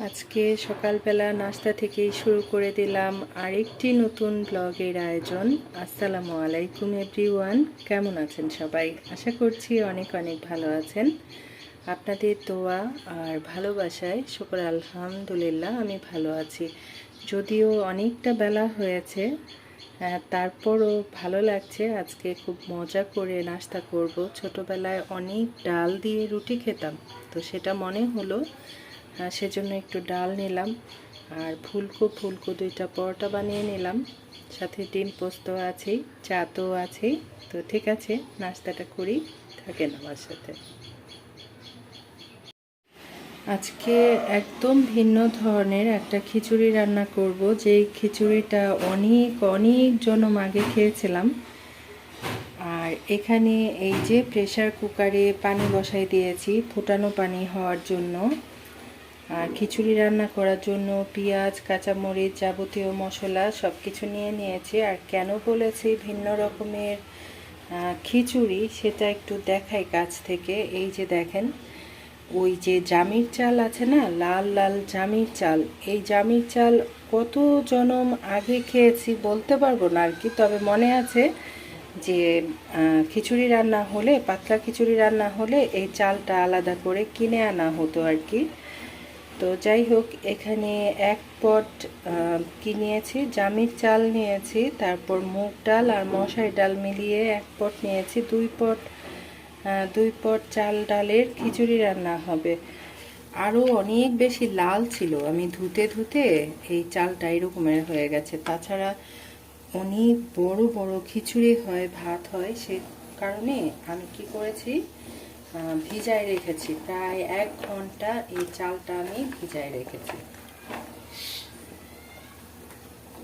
আজকে সকালবেলা নাস্তা থেকেই শুরু করে দিলাম আরেকটি নতুন ব্লগের আয়োজন। আসসালামু আলাইকুম এভরিওয়ান, কেমন আছেন সবাই? আশা করছি অনেক অনেক ভালো আছেন। আপনাদের দোয়া আর ভালোবাসায় শুকর আলহামদুলিল্লাহ আমি ভালো আছি। যদিও অনেকটা বেলা হয়েছে, তারপরও ভালো লাগছে। আজকে খুব মজা করে নাস্তা করব। ছোটোবেলায় অনেক ডাল দিয়ে রুটি খেতাম, তো সেটা মনে হলো, সেজন্য একটু ডাল নিলাম। আর ফুলকো দুইটা পরোটা বানিয়ে নিলাম, সাথে ডিম পোস্ত আছেই, চা তো আছেই। তো ঠিক আছে, নাস্তাটা করি, থাকেন আমার সাথে। আজকে একদম ভিন্ন ধরনের একটা খিচুড়ি রান্না করব, যেই খিচুড়িটা অনেক অনেক জনম আগে খেয়েছিলাম। আর এখানে এই যে প্রেসার কুকারে পানি বসাই দিয়েছি ফুটানো পানি হওয়ার জন্য। আর খিচুড়ি রান্না করার জন্য পেঁয়াজ, কাঁচামরিচ, যাবতীয় মশলা সব কিছু নিয়ে নিয়েছি। আর কেন বলেছি ভিন্ন রকমের খিচুড়ি, সেটা একটু দেখাই কাছ থেকে। এই যে দেখেন, ওই যে জামির চাল আছে না, লাল লাল জামির চাল, এই জামির চাল কত জনম আগে খেয়েছি বলতে পারবো না আর কি, তবে মনে আছে যে খিচুড়ি রান্না হলে, পাতলা খিচুড়ি রান্না হলে এই চালটা আলাদা করে কিনে আনা হতো আর কি। তো যাই হোক, এখানে এক পট কি নিয়েছি, জামির চাল নিয়েছি, তারপর মুগ ডাল আর মশারি ডাল মিলিয়ে এক পট নিয়েছি। দুই পট চাল ডালের খিচুড়ি রান্না হবে। আরও অনেক বেশি লাল ছিল, আমি ধুতে ধুতে এই চালটা এরকমের হয়ে গেছে। তাছাড়া অনেক বড় বড় খিচুড়ি হয়, ভাত হয়, সে কারণে আমি কি করেছি, ভিজায় রেখেছি। প্রায় 1 ঘন্টা এই চালটা আমি ভিজায় রেখেছি।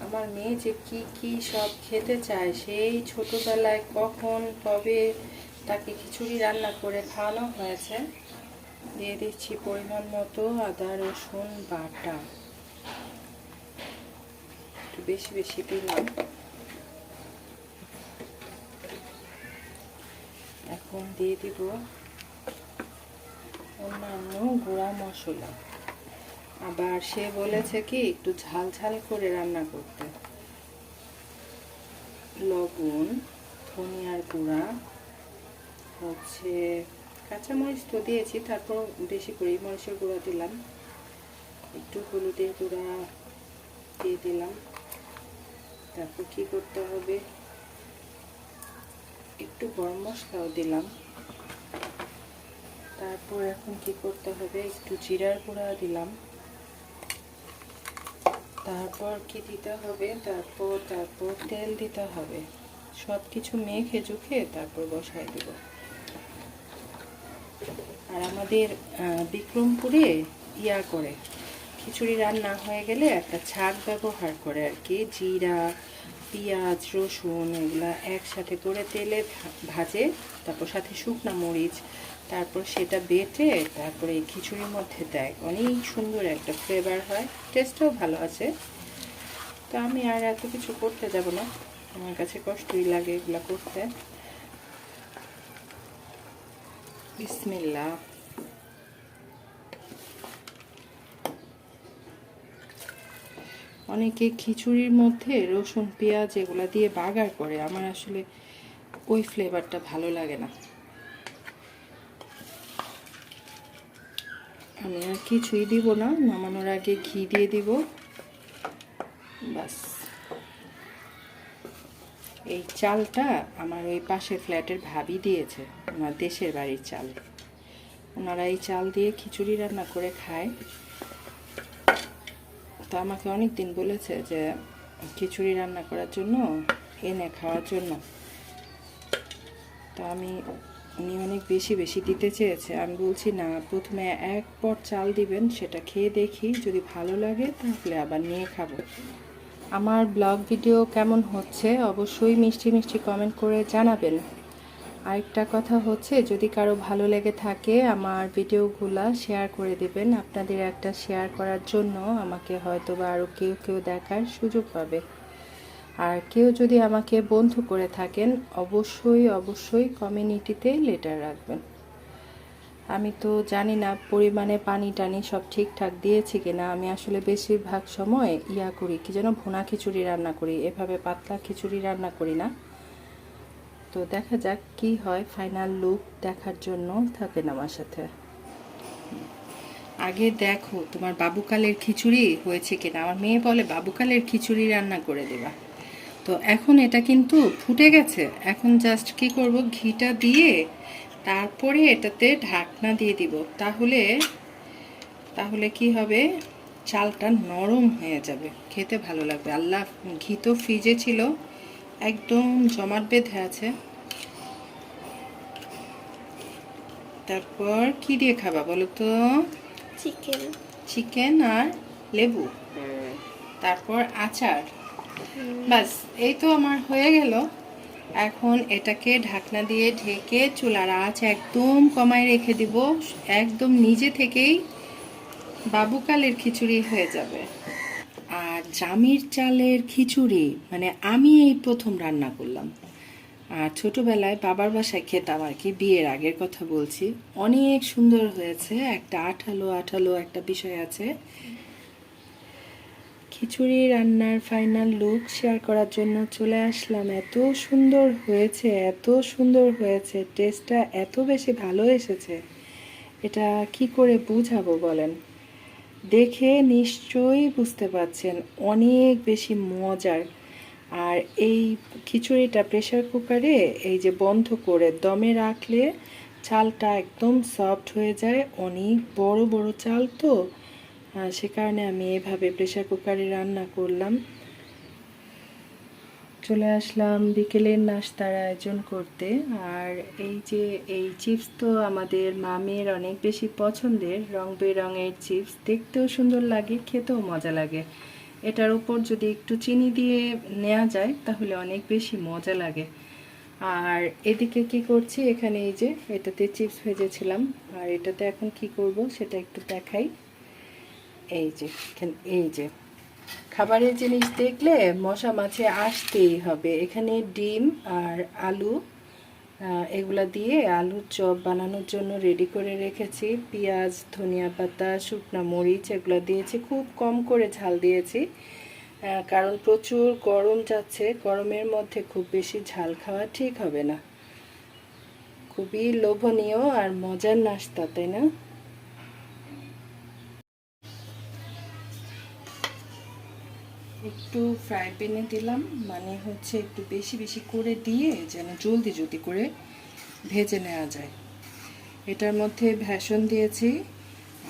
আমার মেয়ে যে কি কি সব খেতে চায়, সেই ছোটবেলায় কখন কবে তাকে খিচুড়ি রান্না করে খাওয়ানো হয়েছে। দিয়ে দিচ্ছি পরিমাণ মতো আদা রসুন বাটা, একটু বেশি বেশি দিলাম। এখন দিয়ে দিব অন্যান্য গুঁড়া মশলা। আবার সে বলেছে কি একটু ঝাল ঝাল করে রান্না করতে। লবণ, ধনিয়ার গুঁড়া, হচ্ছে কাঁচামরিচ তো দিয়েছি, তারপর বেশি করে মরিচের গুঁড়া দিলাম, একটু হলুদের গুঁড়া দিয়ে দিলাম। তারপর কি করতে হবে, একটু গরম মশলাও দিলাম। তারপর এখন কি করতে হবে, একটু জিরার গুঁড়া দিলাম। তারপর কি দিতে হবে, তারপর তেল দিতে হবে। সব কিছু মেখে জুখে তারপর বসাই দেব। আর আমাদের বিক্রমপুরে ইয়া করে, খিচুড়ি রান্না হয়ে গেলে একটা ছাঁক ব্যবহার করে আর কি। জিরা, পেঁয়াজ, রসুন এগুলা একসাথে করে তেলে ভাজে, তারপর সাথে শুকনো মরিচ, তারপর সেটা বেটে তারপরে এই খিচুড়ির মধ্যে দেয়। অনেক সুন্দর একটা ফ্লেভার হয়, টেস্টও ভালো আছে। তো আমি আর এত কিছু করতে যাব না, আমার কাছে কষ্টই লাগে এগুলা করতে। বিসমিল্লাহ। অনেকে খিচুড়ির মধ্যে রসুন পেঁয়াজ এগুলা দিয়ে বাগার করে, আমার আসলে ওই ফ্লেভারটা ভালো লাগে না। আমি আর কিছুই দিব না, নামানোর আগে ঘি দিয়ে দিব, বাস। এই চালটা আমার ওই পাশের ফ্ল্যাটের ভাবি দিয়েছে, ওনার দেশের বাড়ির চাল। ওনারা এই চাল দিয়ে খিচুড়ি রান্না করে খায়। তো আমাকে অনেক দিন বলেছে যে খিচুড়ি রান্না করার জন্য এনে খাওয়ার জন্য। তো উনি অনেক বেশি বেশি দিতে চেয়েছে। আমি বলছি না, প্রথমে 1 পট চাল দিবেন, সেটা খেয়ে দেখি, যদি ভালো লাগে তাহলে আবার নিয়ে খাবো। আমার ব্লগ ভিডিও কেমন হচ্ছে অবশ্যই মিষ্টি মিষ্টি কমেন্ট করে জানাবেন। আরেকটা কথা হচ্ছে, যদি কারো ভালো লেগে থাকে আমার ভিডিওগুলা শেয়ার করে দেবেন। আপনাদের একটা শেয়ার করার জন্য আমাকে হয়তো বা আরও কেউ দেখার সুযোগ পাবে। আর কেউ যদি আমাকে বন্ধু করে থাকেন, অবশ্যই কমিউনিটিতে লেটার রাখবেন। আমি তো জানি না পরিমাণে পানি টানি সব ঠিকঠাক দিয়েছি কিনা। আমি আসলে বেশিরভাগ সময় করি কি যেন ভুনা খিচুড়ি রান্না করি, এভাবে পাতলা খিচুড়ি রান্না করি না। তো দেখা যাক কি হয়, ফাইনাল লুক দেখার জন্য থাকেন আমার সাথে। আগে দেখো তোমার বাবুকালের খিচুড়ি হয়েছে কিনা। আমার মেয়ে বলে বাবুকালের খিচুড়ি রান্না করে দেবা। তো এখন এটা কিন্তু ফুটে গেছে। এখন জাস্ট কি করব, ঘিটা দিয়ে তারপরে এটাতে ঢাকনা দিয়ে দিব। তাহলে তাহলে কি হবে, চালটা নরম হয়ে যাবে, খেতে ভালো লাগবে। আল্লাহ, ঘি তো ফ্রিজে ছিল, একদম জমাট বেঁধে আছে। তারপর কি দিয়ে খাবা বলো তো? চিকেন। চিকেন আর লেবু, তারপর আচার। বাস, এই তো আমার হয়ে গেল। এখন এটাকে ঢাকনা দিয়ে ঢেকে চুলার আঁচ একদম কমায় রেখে দিব। একদম নিজে থেকেই বাবুকালের খিচুড়ি হয়ে যাবে। আর জামির চালের খিচুড়ি মানে আমি এই প্রথম রান্না করলাম। আর ছোটবেলায় বাবার বাসায় খেতাম আর কি, বিয়ের আগের কথা বলছি। অনেক সুন্দর হয়েছে, একটা আঠালো আঠালো একটা বিষয় আছে। খিচুড়ি রান্নার ফাইনাল লুক শেয়ার করার জন্য চলে আসলাম। এত সুন্দর হয়েছে, এত সুন্দর হয়েছে, টেস্টটা এত বেশি ভালো এসেছে, এটা কি করে বুঝাবো বলেন। দেখে নিশ্চয়ই বুঝতে পারছেন অনেক বেশি মজার। আর এই খিচুড়িটা প্রেসার কুকারে এই যে বন্ধ করে দমে রাখলে চালটা একদম সফট হয়ে যায়। অনেক বড় বড় চাল তো, সে কারণে আমি এভাবে প্রেসার কুকারে রান্না করলাম। চলে আসলাম বিকেলের নাস্তার আয়োজন করতে। আর এই যে এই চিপস তো আমাদের মামের অনেক বেশি পছন্দের, রং বেরঙের চিপস, দেখতেও সুন্দর লাগে, খেতেও মজা লাগে। এটার উপর যদি একটু চিনি দিয়ে নেওয়া যায় তাহলে অনেক বেশি মজা লাগে। আর এদিকে কি করছি, এখানে এই যে এটাতে চিপস ভেজেছিলাম, আর এটাতে এখন কি করব সেটা একটু দেখাই। এই যে খাবারের জিনিস দেখলে মশা মাছি আসতেই হবে। এখানে ডিম আর আলু, এগুলা দিয়ে আলুর চপ বানানোর জন্য রেডি করে রেখেছি। পেঁয়াজ, ধনিয়া পাতা, শুকনো মরিচ এগুলো দিয়েছি, খুব কম করে ঝাল দিয়েছি, কারণ প্রচুর গরম যাচ্ছে। গরমের মধ্যে খুব বেশি ঝাল খাওয়া ঠিক হবে না। খুবই লোভনীয় আর মজার নাস্তা, তাই না? একটু ফ্রাই প্যানে দিলাম, মানে হচ্ছে একটু বেশি বেশি করে দিয়ে যেন জলদি জলদি করে ভেজে নেওয়া যায়। এটার মধ্যে বেসন দিয়েছি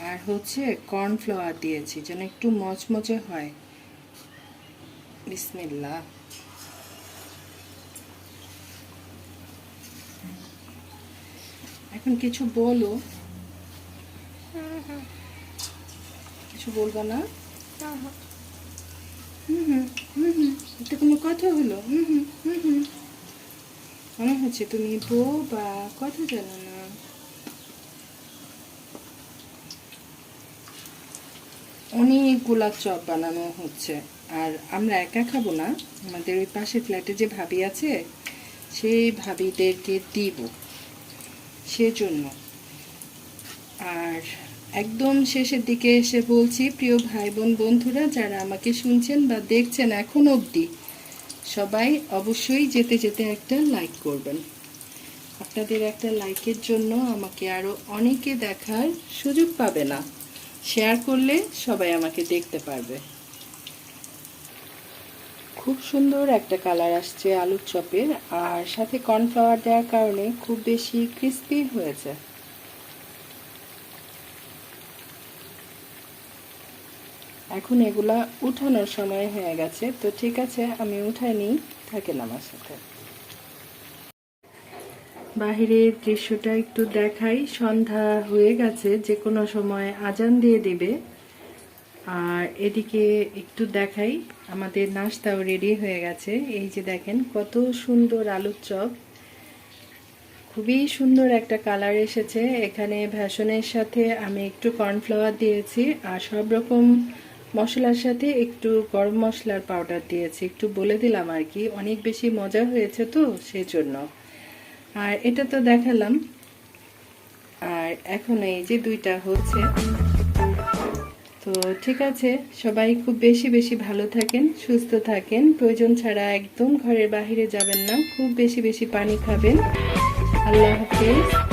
আর হচ্ছে কর্নফ্লাওয়ার দিয়েছি যেন একটু মচমচে হয়। বিসমিল্লাহ। এখন কিছু বলো। কিছু বলবো না? এটা কোনো কথা হলো? মনে হচ্ছে তুমি বউ বা কথা জানো না। অনেকগুলা চপ বানানো হচ্ছে, আর আমরা একা খাবো না, আমাদের ওই পাশের ফ্ল্যাটে যে ভাবি আছে সেই ভাবিদেরকে দিব সেজন্য। আর একদম শেষের দিকে এসে বলছি, প্রিয় ভাই বোন বন্ধুরা যারা আমাকে শুনছেন বা দেখছেন এখন অবধি, সবাই অবশ্যই যেতে যেতে একটা লাইক করবেন। আপনাদের একটা লাইকের জন্য আমাকে আরও অনেকে দেখার সুযোগ পাবে না, শেয়ার করলে সবাই আমাকে দেখতে পারবে। খুব সুন্দর একটা কালার আসছে আলুর চপের, আর সাথে কর্নফ্লাওয়ার দেওয়ার কারণে খুব বেশি ক্রিস্পি হয়েছে। এখন এগুলা উঠানোর সময় হয়ে গেছে, তো ঠিক আছে আমি উঠাই নিই, থাকেন আমার সাথে। বাহিরের দৃশ্যটা একটু দেখাই। সন্ধ্যা হয়ে গেছে, যে কোনো সময় আজান দিয়ে দিবে। আর এদিকে একটু দেখাই, আমাদের নাস্তাও রেডি হয়ে গেছে। এই যে দেখেন কত সুন্দর আলুর চপ, খুবই সুন্দর একটা কালার এসেছে। এখানে বেসনের সাথে আমি একটু কর্নফ্লাওয়ার দিয়েছি, আর সব রকম মশলার সাথে একটু গরম মশলার পাউডার দিয়েছি, একটু বলে দিলাম আর কি, অনেক বেশি মজা হয়েছে তো সেজন্য। আর এটা তো দেখালাম। আর এখন এই যে 2টা হচ্ছে। তো ঠিক আছে, সবাই খুব বেশি বেশি ভালো থাকেন, সুস্থ থাকেন, প্রয়োজন ছাড়া একদম ঘরের বাইরে যাবেন না, খুব বেশি বেশি পানি খাবেন। আল্লাহ হাফেজ।